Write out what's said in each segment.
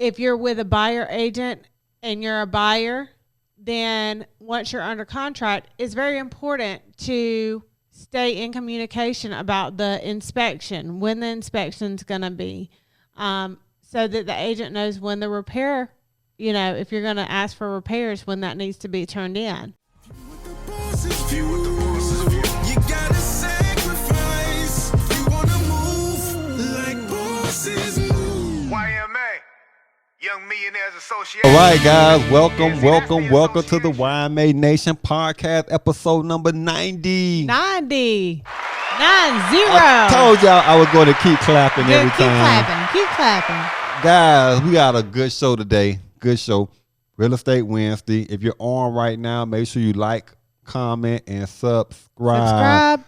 if you're with a buyer agent and you're a buyer, then once you're under contract, it's very important to stay in communication about the inspection, when the inspection's going to be, so that the agent knows when the repair, if you're going to ask for repairs, when that needs to be turned in. You gotta sacrifice. You wanna move like bosses move. YMA, Young Millionaires Association. All right, guys, welcome to the YMA Nation podcast, episode number 90. 90. 90. I told y'all I was going to keep clapping every time. Keep clapping. Guys, we got a good show today. Good show. Real Estate Wednesday. If you're on right now, make sure you like, comment, and subscribe.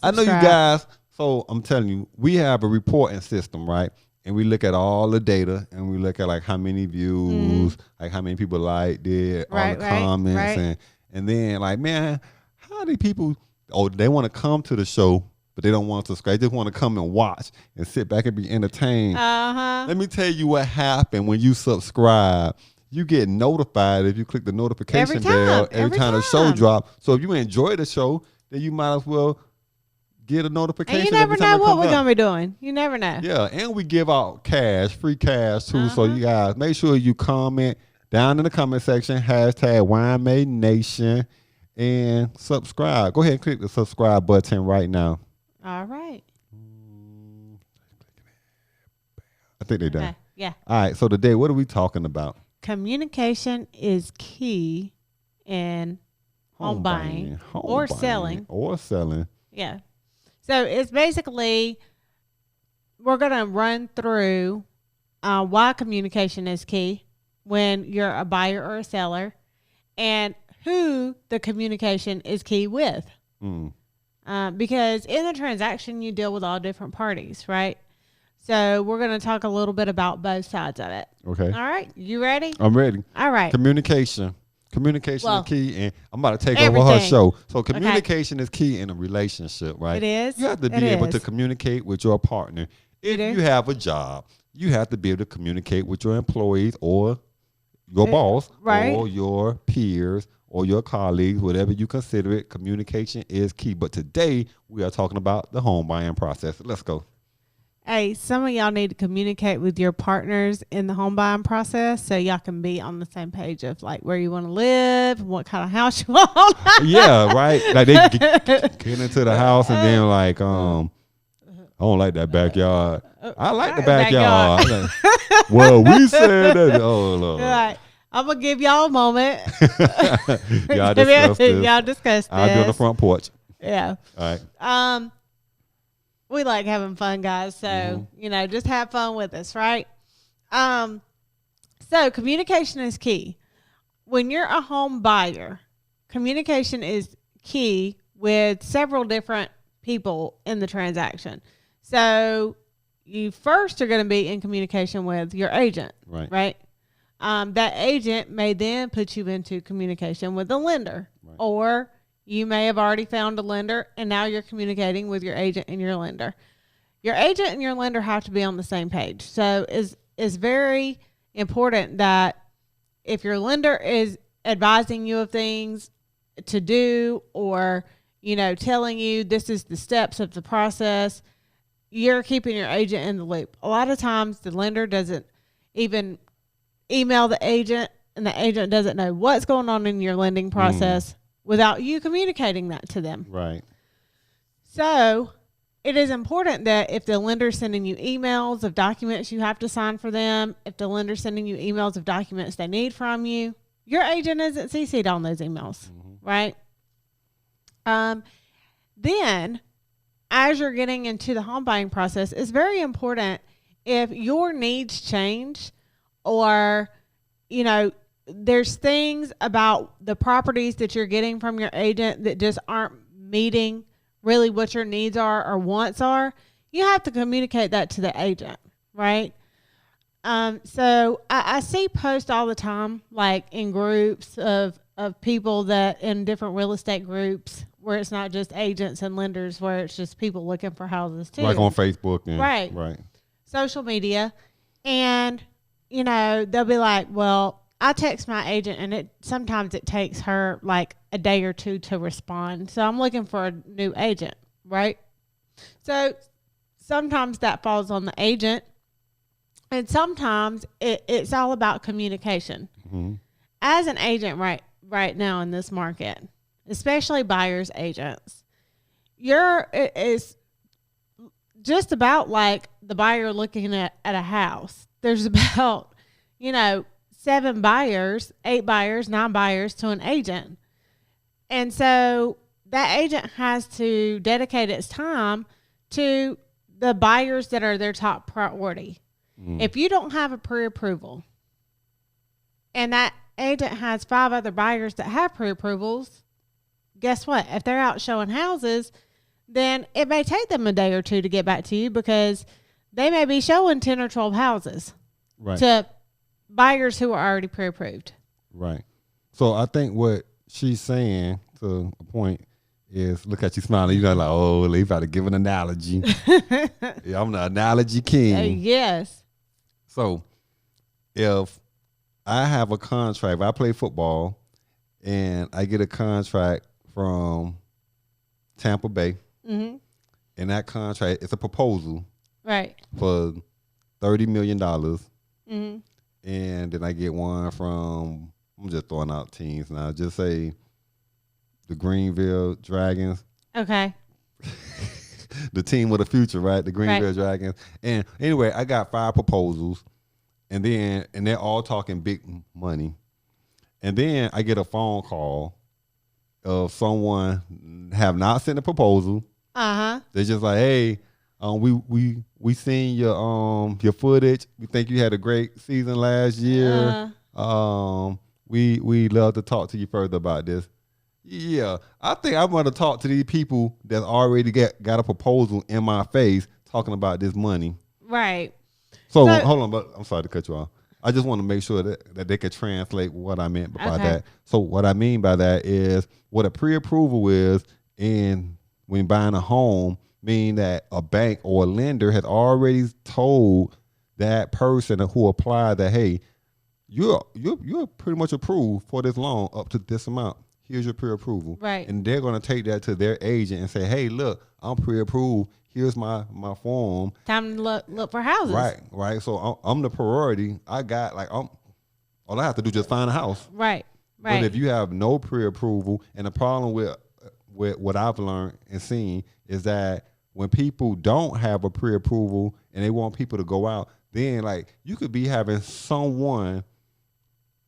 I know you guys, so I'm telling you, we have a reporting system, right? And we look at all the data, and we look at like how many views, like how many people liked it, all the comments, and then like, man, how do people? Oh, they want to come to the show, but they don't want to subscribe. They just want to come and watch and sit back and be entertained. Let me tell you what happened when you subscribe. You get notified if you click the notification bell every time the show drops. So if you enjoy the show, then you might as well get a notification. And you never know what we're going to be doing. You never know. Yeah, and we give out cash, free cash too. So you guys, make sure you comment down in the comment section, hashtag YMA Nation, and subscribe. Go ahead and click the subscribe button right now. All right. I think they're done. Yeah. All right, so today, what are we talking about? Communication is key in home buying or selling. Yeah. So it's basically, we're going to run through why communication is key when you're a buyer or a seller, and who the communication is key with. Because in the transaction, you deal with all different parties, right? So we're going to talk a little bit about both sides of it. Okay. All right. You ready? I'm ready. All right. Communication is key, and I'm about to take over her show. So communication is key in a relationship, right? It is. You have to be able to communicate with your partner. If you have a job, you have to be able to communicate with your employees or your boss or your peers or your colleagues, whatever you consider it. Communication is key. But today we are talking about the home buying process. Let's go. Hey, some of y'all need to communicate with your partners in the home buying process so y'all can be on the same page of like where you want to live, what kind of house you want. Yeah, right. Like they get into the house and then like, I don't like that backyard. I like the backyard. Well, we said that. Oh, Lord. Right. I'm going to give y'all a moment. Y'all discuss this. Y'all discuss this. I'll be on the front porch. Yeah. All right. We like having fun, guys. So, just have fun with us, right? So communication is key. When you're a home buyer, communication is key with several different people in the transaction. So you first are going to be in communication with your agent, right? That agent may then put you into communication with the lender, or you may have already found a lender, and now you're communicating with your agent and your lender. Your agent and your lender have to be on the same page. So it's very important that if your lender is advising you of things to do, or, telling you this is the steps of the process, you're keeping your agent in the loop. A lot of times the lender doesn't even email the agent, and the agent doesn't know what's going on in your lending process without you communicating that to them. Right. So it is important that if the lender's sending you emails of documents you have to sign for them, if the lender's sending you emails of documents they need from you, your agent isn't CC'd on those emails, right? Then as you're getting into the home buying process, it's very important if your needs change, or, there's things about the properties that you're getting from your agent that just aren't meeting really what your needs are or wants are, you have to communicate that to the agent, right? So I see posts all the time, like in groups of people that in different real estate groups where it's not just agents and lenders, where it's just people looking for houses too. Like on Facebook. And, right. Social media. And they'll be like, well, I text my agent and sometimes it takes her like a day or two to respond. So I'm looking for a new agent, right? So sometimes that falls on the agent, and sometimes it's all about communication. Mm-hmm. As an agent right now in this market, especially buyers agents, it's just about like the buyer looking at a house. There's about, 7 buyers, 8 buyers, 9 buyers to an agent. And so that agent has to dedicate its time to the buyers that are their top priority. If you don't have a pre-approval and that agent has 5 other buyers that have pre-approvals, guess what? If they're out showing houses, then it may take them a day or two to get back to you because they may be showing 10 or 12 houses to buyers who are already pre-approved. Right. So I think what she's saying to a point is, look at you smiling. You're like, oh, you about to give an analogy. Yeah, I'm the analogy king. Yes. So if I have a contract, if I play football and I get a contract from Tampa Bay, and that contract, it's a proposal for $30 million. And then I get one from, I'm just throwing out teams now, just say the Greenville Dragons. Okay. The team of the future, right? The Greenville Dragons. And anyway, I got 5 proposals, and they're all talking big money. And then I get a phone call of someone have not sent a proposal. They're just like, hey, we seen your footage. We think you had a great season last year. We love to talk to you further about this. Yeah, I think I'm going to talk to these people that already got a proposal in my face talking about this money. Right. So hold on, but I'm sorry to cut you off. I just want to make sure that they could translate what I meant by that. So what I mean by that is what a pre-approval is when buying a home, meaning that a bank or a lender has already told that person who applied that, hey, you're pretty much approved for this loan up to this amount. Here's your pre-approval. Right. And they're going to take that to their agent and say, hey, look, I'm pre-approved. Here's my form. Time to look for houses. Right. So I'm the priority. I got all I have to do is just find a house. Right. But if you have no pre-approval, and the problem with what I've learned and seen is that when people don't have a pre-approval and they want people to go out, then you could be having someone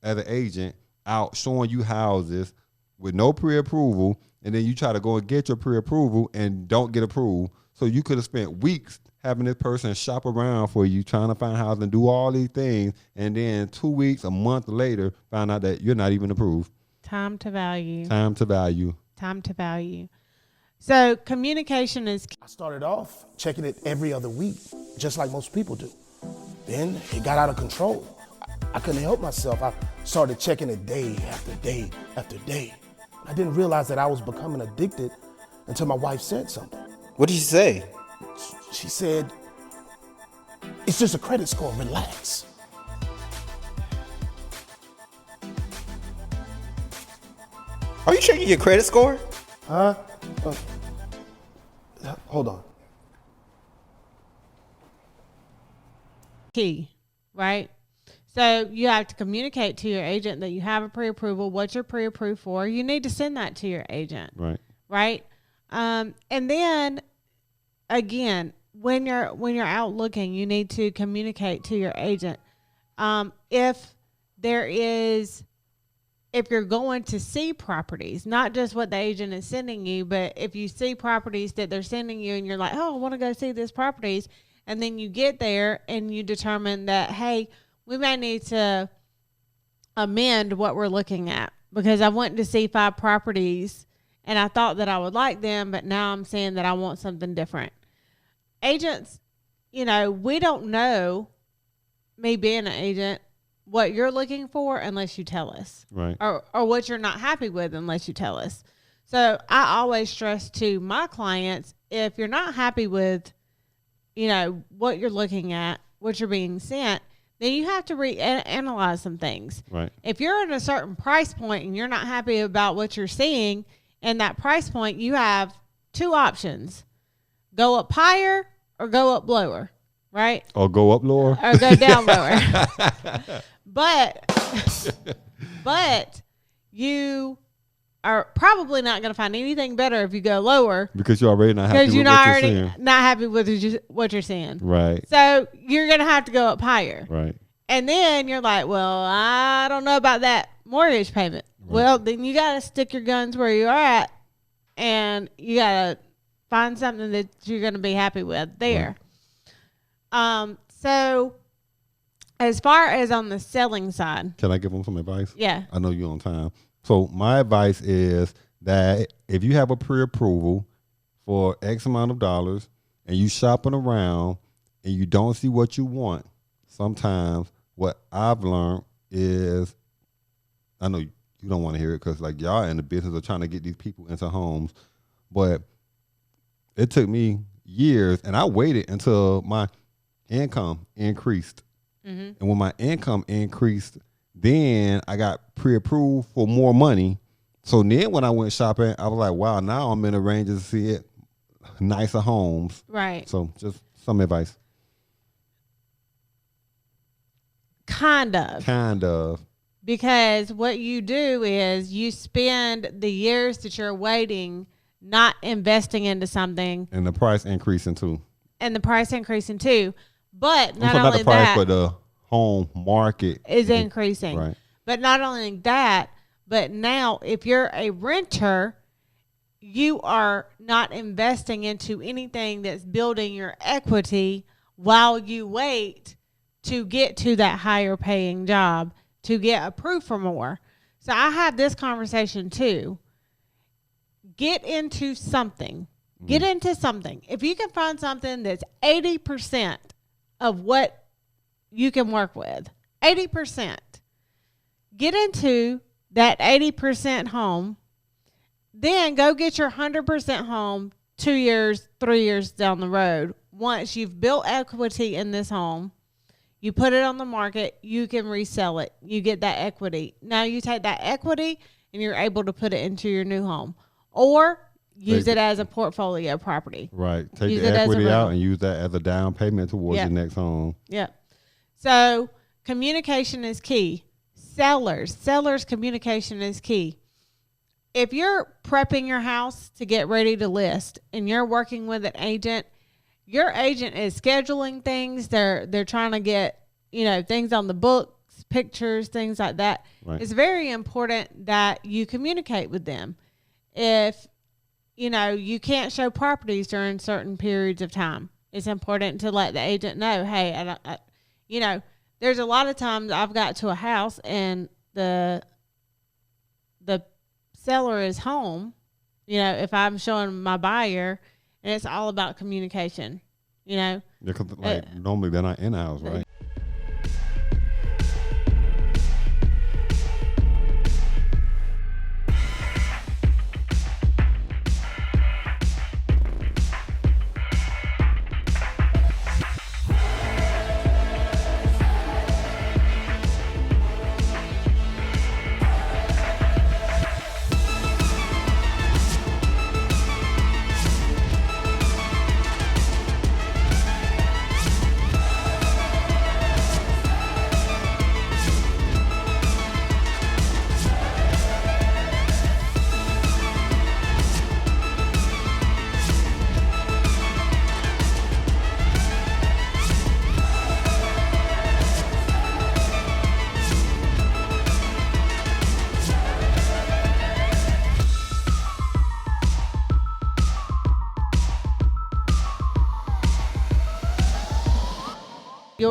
as an agent out showing you houses with no pre-approval, and then you try to go and get your pre-approval and don't get approved. So you could have spent weeks having this person shop around for you, trying to find houses and do all these things, and then 2 weeks, a month later, find out that you're not even approved. Time to value. So communication is key. I started off checking it every other week, just like most people do. Then it got out of control. I couldn't help myself. I started checking it day after day after day. I didn't realize that I was becoming addicted until my wife said something. What did she say? She said, it's just a credit score, relax. Are you checking your credit score? Huh? Hold on. Key, right? So you have to communicate to your agent that you have a pre-approval, what you're pre-approved for. You need to send that to your agent. Right. And then again, when you're out looking, you need to communicate to your agent. If you're going to see properties, not just what the agent is sending you, but if you see properties that they're sending you and you're like, oh, I want to go see these properties. And then you get there and you determine that, hey, we may need to amend what we're looking at because I went to see 5 properties and I thought that I would like them, but now I'm saying that I want something different. Agents, we don't know, me being an agent, what you're looking for unless you tell us. Right. Or what you're not happy with unless you tell us. So I always stress to my clients, if you're not happy with, what you're looking at, what you're being sent, then you have to analyze some things. Right. If you're at a certain price point and you're not happy about what you're seeing in that price point, you have two options: go up higher or go up lower, right? Or go up lower. Or go down lower. But you are probably not going to find anything better if you go lower, because you're already not happy because with you're what you're already seeing. not happy with what you're seeing. Right. So you're going to have to go up higher. Right. And then you're like, well, I don't know about that mortgage payment. Right. Well, then you got to stick your guns where you are at, and you got to find something that you're going to be happy with there. Right. So as far as on the selling side. Can I give them some advice? Yeah. I know you're on time. So my advice is that if you have a pre-approval for X amount of dollars and you shopping around and you don't see what you want, sometimes what I've learned is, I know you don't want to hear it because like y'all in the business of trying to get these people into homes, but it took me years and I waited until my income increased. Mm-hmm. And when my income increased, then I got pre-approved for more money. So then when I went shopping, I was like, wow, now I'm in a range to see it nicer homes. Right. So just some advice. Kind of. Because what you do is you spend the years that you're waiting not investing into something. And the price increasing too. But not only only the price, that, but the home market is increasing. Right. But not only that, but now if you're a renter, you are not investing into anything that's building your equity while you wait to get to that higher paying job to get approved for more. So I had this conversation too. Get into something. If you can find something that's 80% of what you can work with, 80%, get into that 80% home, then go get your 100% home 2 years, 3 years down the road. Once you've built equity in this home, you put it on the market, you can resell it. You get that equity. Now you take that equity and you're able to put it into your new home or use it as a portfolio property. Right. Take the equity out and use that as a down payment towards your next home. Yep. So communication is key. Sellers, communication is key. If you're prepping your house to get ready to list and you're working with an agent, your agent is scheduling things. They're trying to get, things on the books, pictures, things like that. Right. It's very important that you communicate with them. If, you can't show properties during certain periods of time, it's important to let the agent know, hey, there's a lot of times I've got to a house and the seller is home, if I'm showing my buyer, and it's all about communication, Yeah, because normally they're not in the house, right?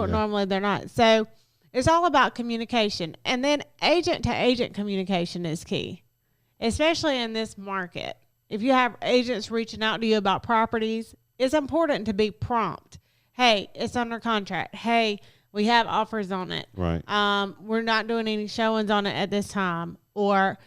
Normally they're not. So it's all about communication. And then agent to agent communication is key, especially in this market. If you have agents reaching out to you about properties, it's important to be prompt. Hey, it's under contract. Hey, we have offers on it. Right. We're not doing any showings on it at this time. Or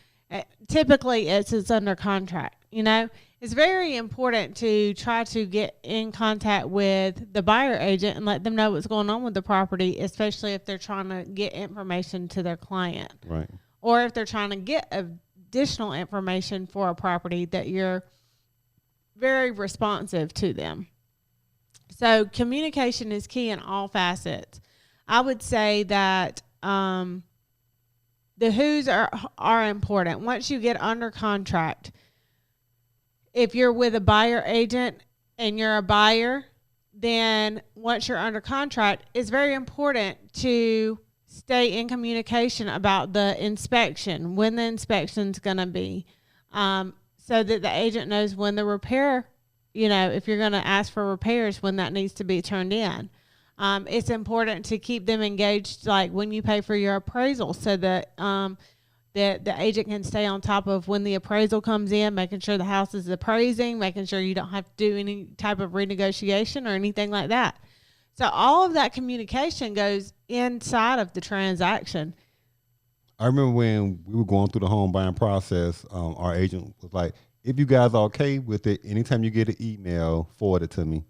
typically it's under contract. It's it's very important to try to get in contact with the buyer agent and let them know what's going on with the property, especially if they're trying to get information to their client. Right. Or if they're trying to get additional information for a property, that you're very responsive to them. So communication is key in all facets. I would say that the who's are important. Once you get under contract, if you're with a buyer agent and you're a buyer, then once you're under contract, it's very important to stay in communication about the inspection, when the inspection's going to be, so that the agent knows when the repair, if you're going to ask for repairs, when that needs to be turned in. It's important to keep them engaged, like when you pay for your appraisal, so that the agent can stay on top of when the appraisal comes in, making sure the house is appraising, making sure you don't have to do any type of renegotiation or anything like that. So all of that communication goes inside of the transaction. I remember when we were going through the home buying process, our agent was like, if you guys are okay with it, anytime you get an email, forward it to me.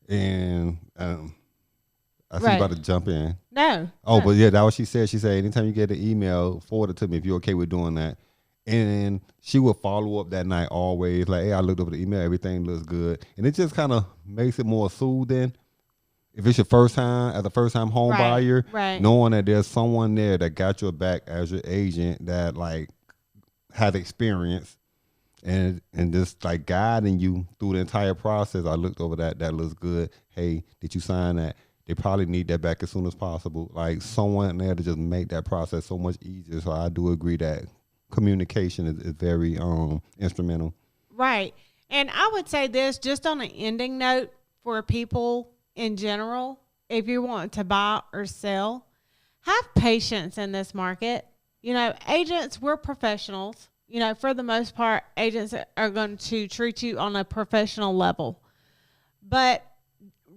And I see you about to jump in. No. But yeah, that's what she said. She said, anytime you get an email, forward it to me if you're okay with doing that. And she would follow up that night always, like, hey, I looked over the email, everything looks good. And it just kind of makes it more soothing. If it's your first time, as a first-time home buyer, knowing that there's someone there that got your back as your agent that, like, has experience and just, like, guiding you through the entire process. I looked over that looks good. Hey, did you sign that? They probably need that back as soon as possible. Like, someone there to just make that process so much easier. So I do agree that communication is very instrumental. Right. And I would say this, just on an ending note, for people in general, if you want to buy or sell, have patience in this market. Agents, we're professionals. For the most part, agents are going to treat you on a professional level. But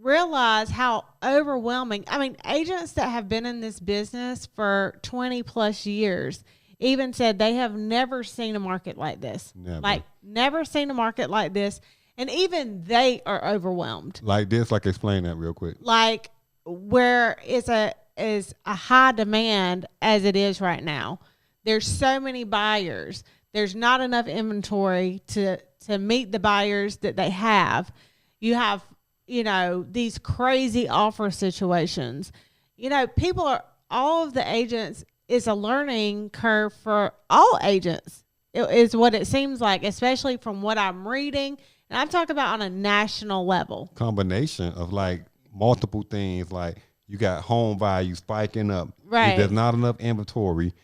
realize how overwhelming. I mean, agents that have been in this business for 20 plus years even said they have never seen a market like this. Never seen a market like this. And even they are overwhelmed. Like this, explain that real quick. Like where is a high demand as it is right now. There's so many buyers. There's not enough inventory to meet the buyers that they have. You have, these crazy offer situations. All of the agents, is a learning curve for all agents. It is what it seems like, especially from what I'm reading. And I'm talking about on a national level. Combination of like multiple things. Like you got home value spiking up. Right. There's not enough inventory.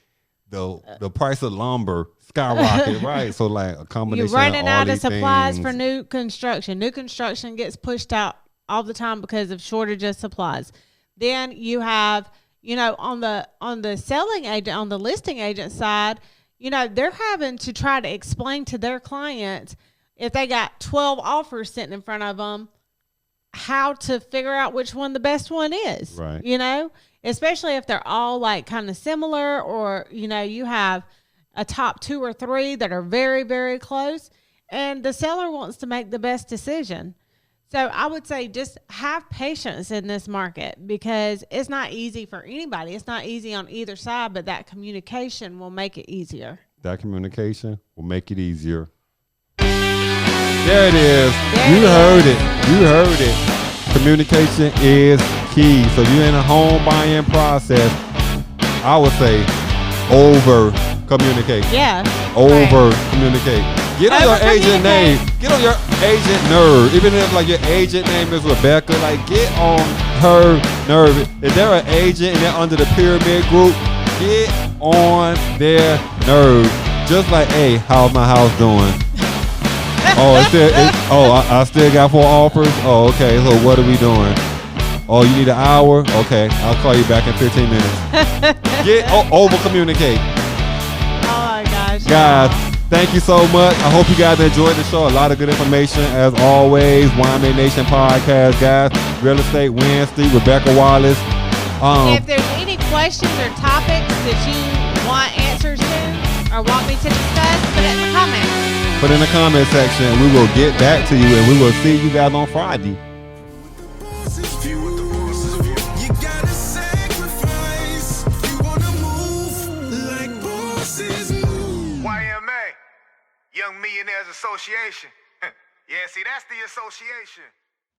The price of lumber skyrocket, right? So like a combination You're running of all out of these supplies things. for new construction. New construction gets pushed out all the time because of shortage of supplies. Then you have, on the selling agent, on the listing agent side, they're having to try to explain to their clients, if they got 12 offers sitting in front of them, how to figure out which one the best one is. Right. Especially if they're all like kind of similar, or, you have a top 2 or 3 that are very, very close, and the seller wants to make the best decision. So I would say just have patience in this market, because it's not easy for anybody. It's not easy on either side, but that communication will make it easier. That communication will make it easier. There it is. You heard it. Communication is key. So you're in a home buying process, I would say over communicate. Yeah. Over communicate. Get on your agent name. Get on your agent nerve. Even if like your agent name is Rebecca, like get on her nerve. If they're an agent and they're under the pyramid group, get on their nerve. Just like, hey, how's my house doing? I still got 4 offers. Oh, okay. So what are we doing? Oh, you need an hour? Okay, I'll call you back in 15 minutes. Get over communicate. Oh my gosh. Guys, thank you so much. I hope you guys enjoyed the show. A lot of good information as always. YMA Nation podcast, guys. Real Estate Wednesday, Rebecca Wallace. If there's any questions or topics that you want answers to, or want me to discuss, put it in the comments. Put in the comment section and we will get back to you and we will see you guys on Friday. You gotta sacrifice. You wanna move like bosses move. YMA, Young Millionaires Association. Yeah, see, that's the association.